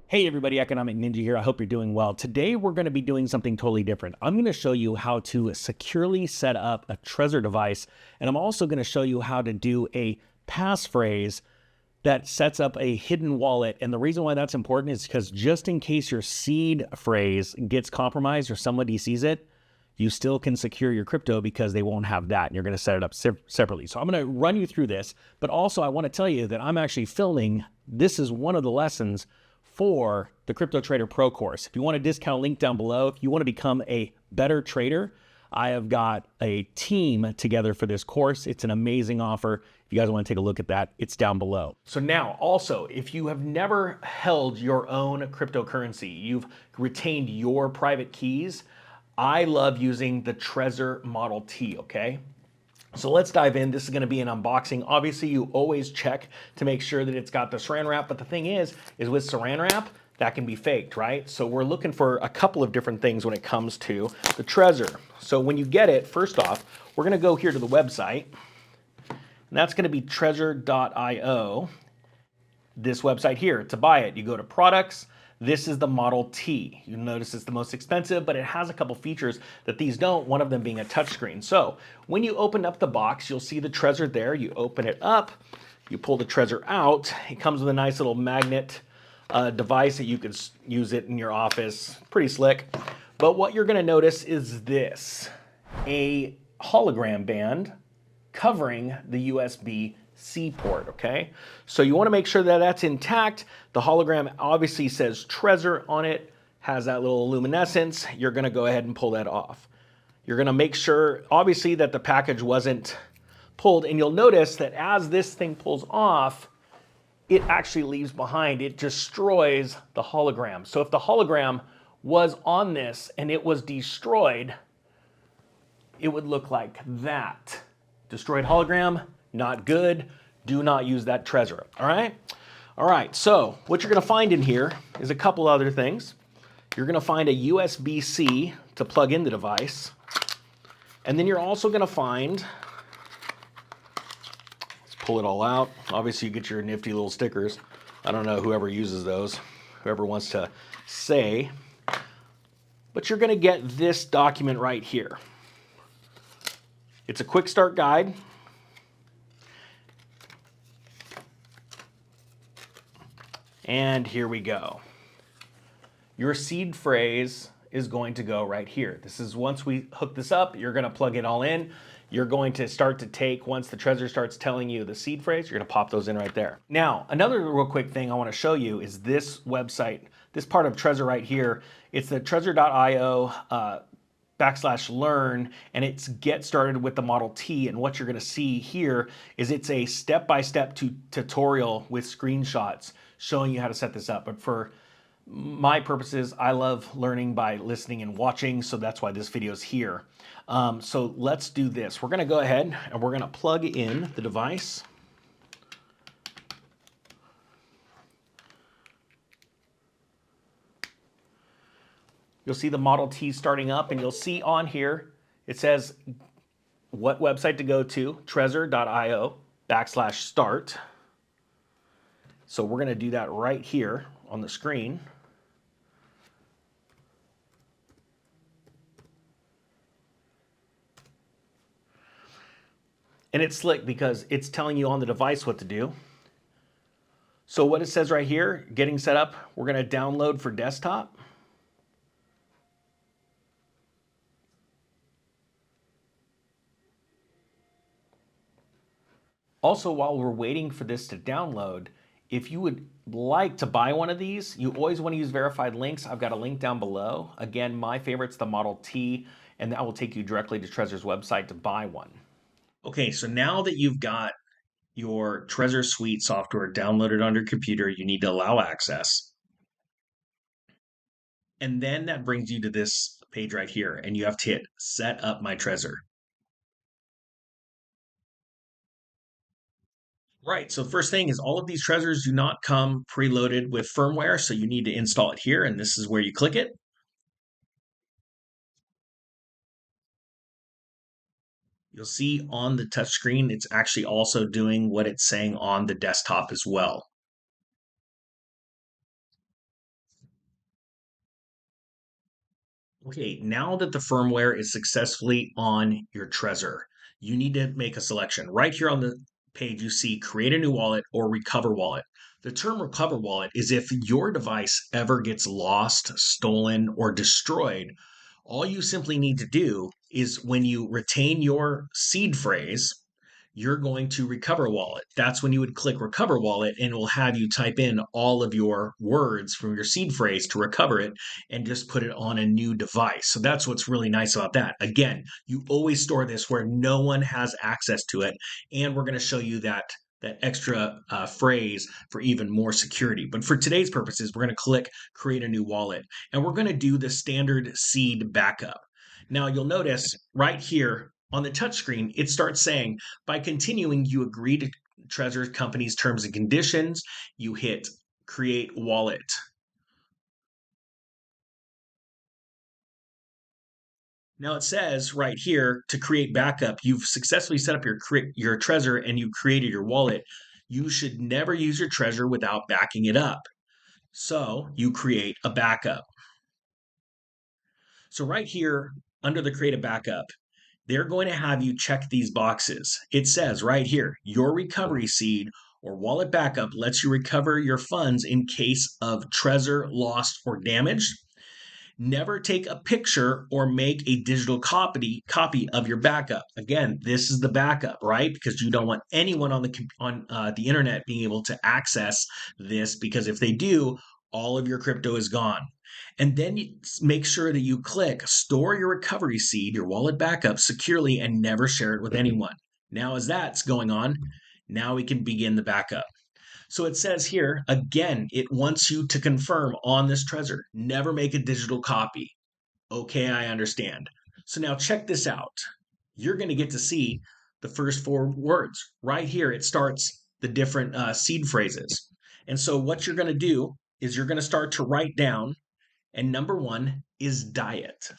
Hey everybody, Economic Ninja here. I hope you're doing well. Today we're going to be doing something totally different. I'm going to show you how to securely set up a Trezor device, and I'm also going to show you how to do a passphrase that sets up a hidden wallet. And the reason why that's important is because just in case your seed phrase gets compromised or somebody sees it, you still can secure your crypto because they won't have that, and you're going to set it up separately. So I'm going to run you through this, but also I want to tell you that I'm actually filming. This is one of the lessons for the Crypto Trader Pro course. If you want a discount, link down below. If you want to become a better trader, I have got a team together for this course. It's an amazing offer. If you guys want to take a look at that, it's down below. So now also, if you have never held your own cryptocurrency, you've retained your private keys, I love using the Trezor Model T, okay? So let's dive in. This is going to be an unboxing. Obviously, you always check to make sure that it's got the saran wrap, but the thing is with saran wrap, that can be faked, right? So we're looking for a couple of different things when it comes to the Trezor. So when you get it, first off, we're going to go here to the website, and that's going to be trezor.io. This website here, to buy it, you go to products. This is the Model T. You'll notice it's the most expensive, but it has a couple features that these don't, one of them being a touchscreen. So when you open up the box, you'll see the Trezor there. You open it up, you pull the Trezor out. It comes with a nice little magnet device that you could use it in your office. Pretty slick. But what you're gonna notice is this, a hologram band covering the USB-C port, okay? So you wanna make sure that that's intact. The hologram obviously says Trezor on it, has that little luminescence. You're gonna go ahead and pull that off. You're gonna make sure, obviously, that the package wasn't pulled, and you'll notice that as this thing pulls off, it actually leaves behind, it destroys the hologram. So if the hologram was on this and it was destroyed, it would look like that. Destroyed hologram, not good. Do not use that Trezor, all right? All right, so what you're gonna find in here is a couple other things. You're gonna find a USB-C to plug in the device. And then you're also gonna find, let's pull it all out. Obviously you get your nifty little stickers. I don't know whoever uses those, whoever wants to say, but you're gonna get this document right here. It's a quick start guide. And here we go. Your seed phrase is going to go right here. This is once we hook this up, you're gonna plug it all in. You're going to start to take, once the Trezor starts telling you the seed phrase, you're gonna pop those in right there. Now, another real quick thing I wanna show you is this website, this part of Trezor right here. It's the trezor.io /learn, and it's get started with the Model T. And what you're going to see here is it's a step-by-step tutorial with screenshots showing you how to set this up. But for my purposes, I love learning by listening and watching, so that's why this video is here. So let's do this. We're going to go ahead and we're going to plug in the device. You'll see the Model T starting up, and you'll see on here, it says what website to go to, trezor.io /start. So we're gonna do that right here on the screen. And it's slick because it's telling you on the device what to do. So what it says right here, getting set up, we're gonna download for desktop. Also, while we're waiting for this to download, if you would like to buy one of these, you always want to use verified links. I've got a link down below. Again, my favorite's the Model T, and that will take you directly to Trezor's website to buy one. Okay, so now that you've got your Trezor Suite software downloaded on your computer, you need to allow access. And then that brings you to this page right here, and you have to hit Set Up My Trezor. Right. So first thing is all of these Trezors do not come preloaded with firmware, so you need to install it here, and this is where you click it. You'll see on the touchscreen, it's actually also doing what it's saying on the desktop as well. Okay, now that the firmware is successfully on your Trezor, you need to make a selection. Right here on the page, you see create a new wallet or recover wallet. The term recover wallet is if your device ever gets lost, stolen, or destroyed, all you simply need to do is when you retain your seed phrase, you're going to recover wallet. That's when you would click recover wallet and it will have you type in all of your words from your seed phrase to recover it and just put it on a new device. So that's what's really nice about that. Again, you always store this where no one has access to it. And we're going to show you that extra phrase for even more security. But for today's purposes, we're going to click create a new wallet and we're going to do the standard seed backup. Now you'll notice right here on the touchscreen, it starts saying, by continuing, you agree to Trezor Company's terms and conditions. You hit create wallet. Now it says right here to create backup, you've successfully set up your Trezor and you created your wallet. You should never use your Trezor without backing it up. So you create a backup. So right here under the create a backup, they're going to have you check these boxes. It says right here, your recovery seed or wallet backup lets you recover your funds in case of Trezor lost or damaged. Never take a picture or make a digital copy of your backup. Again, this is the backup, right? Because you don't want anyone on the internet being able to access this, because if they do, all of your crypto is gone. And then you make sure that you click store your recovery seed, your wallet backup securely, and never share it with anyone. Now, as that's going on, now we can begin the backup. So it says here, again, it wants you to confirm on this Trezor, never make a digital copy. Okay, I understand. So now check this out. You're going to get to see the first four words. Right here, it starts the different seed phrases. And so what you're going to do is you're going to start to write down, and number one is diet.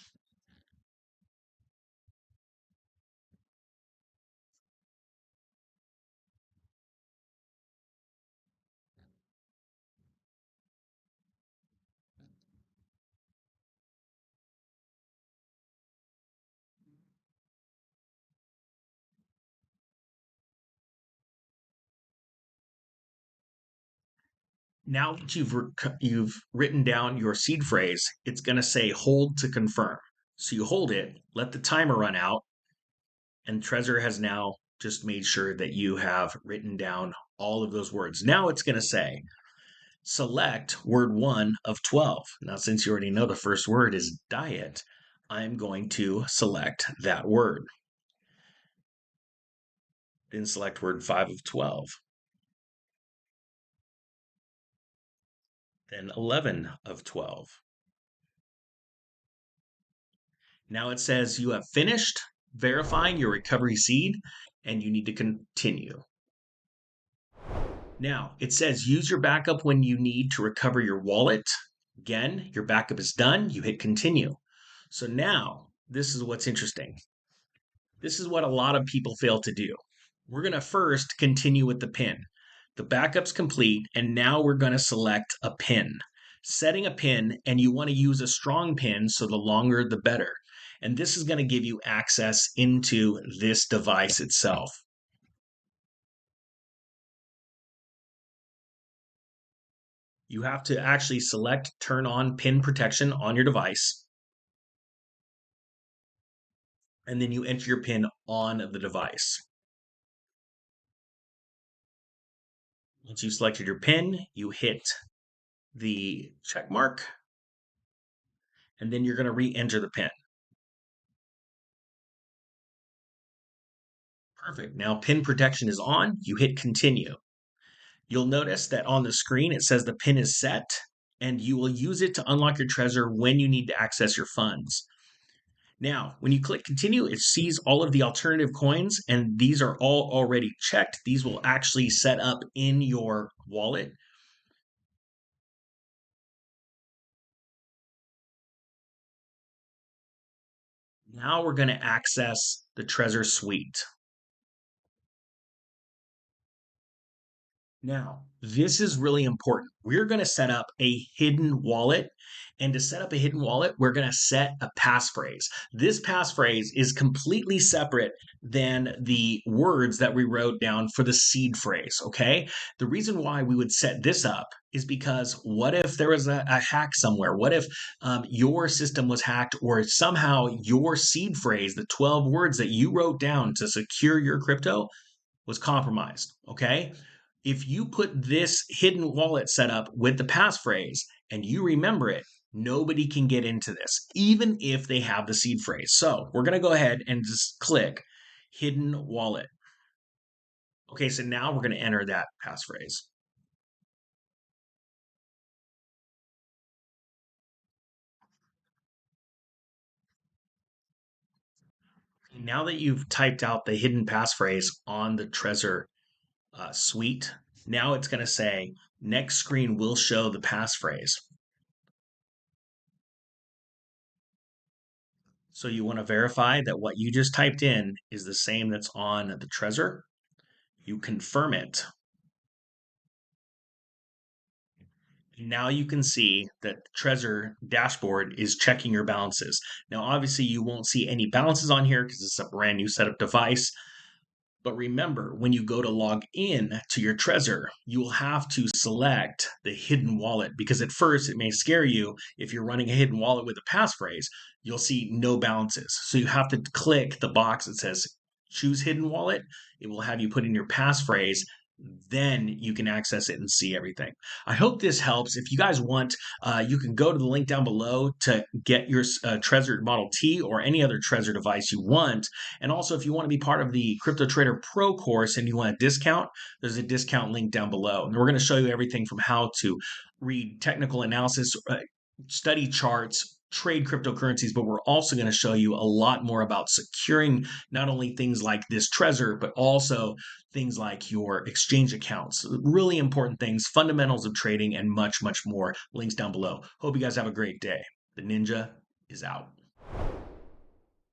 Now that you've written down your seed phrase, it's going to say hold to confirm. So you hold it, let the timer run out, and Trezor has now just made sure that you have written down all of those words. Now it's going to say select word 1 of 12. Now, since you already know the first word is diet, I'm going to select that word. Then select word 5 of 12. Then 11 of 12. Now it says you have finished verifying your recovery seed and you need to continue. Now it says use your backup when you need to recover your wallet. Again, your backup is done. You hit continue. So now this is what's interesting. This is what a lot of people fail to do. We're going to first continue with the pin. The backup's complete, and now we're going to select a pin. Setting a pin, and you want to use a strong pin, so the longer the better. And this is going to give you access into this device itself. You have to actually select turn on pin protection on your device, and then you enter your pin on the device. Once you've selected your pin, you hit the check mark, and then you're going to re-enter the pin. Perfect. Now pin protection is on. You hit continue. You'll notice that on the screen it says the pin is set, and you will use it to unlock your Trezor when you need to access your funds. Now, when you click continue, it sees all of the alternative coins, and these are all already checked. These will actually set up in your wallet. Now we're going to access the Trezor suite. Now, this is really important. We're going to set up a hidden wallet. And to set up a hidden wallet, we're going to set a passphrase. This passphrase is completely separate than the words that we wrote down for the seed phrase. Okay. The reason why we would set this up is because what if there was a hack somewhere? What if your system was hacked or somehow your seed phrase, the 12 words that you wrote down to secure your crypto, was compromised? Okay. If you put this hidden wallet setup with the passphrase and you remember it, nobody can get into this, even if they have the seed phrase. So we're going to go ahead and just click hidden wallet. Okay, so now we're going to enter that passphrase. Now that you've typed out the hidden passphrase on the Trezor suite, now it's going to say next screen will show the passphrase. So you want to verify that what you just typed in is the same that's on the Trezor. You confirm it. Now you can see that Trezor dashboard is checking your balances. Now, obviously, you won't see any balances on here because it's a brand new setup device. But remember, when you go to log in to your Trezor, you will have to select the hidden wallet because at first it may scare you. If you're running a hidden wallet with a passphrase, you'll see no balances. So you have to click the box that says choose hidden wallet. It will have you put in your passphrase. Then you can access it and see everything. I hope this helps. If you guys want, you can go to the link down below to get your Trezor Model T or any other Trezor device you want. And also, if you want to be part of the Crypto Trader Pro course and you want a discount, there's a discount link down below. And we're going to show you everything from how to read technical analysis, study charts, trade cryptocurrencies, but we're also going to show you a lot more about securing not only things like this Trezor, but also things like your exchange accounts. Really important things, fundamentals of trading, and much, much more. Links down below. Hope you guys have a great day. The Ninja is out.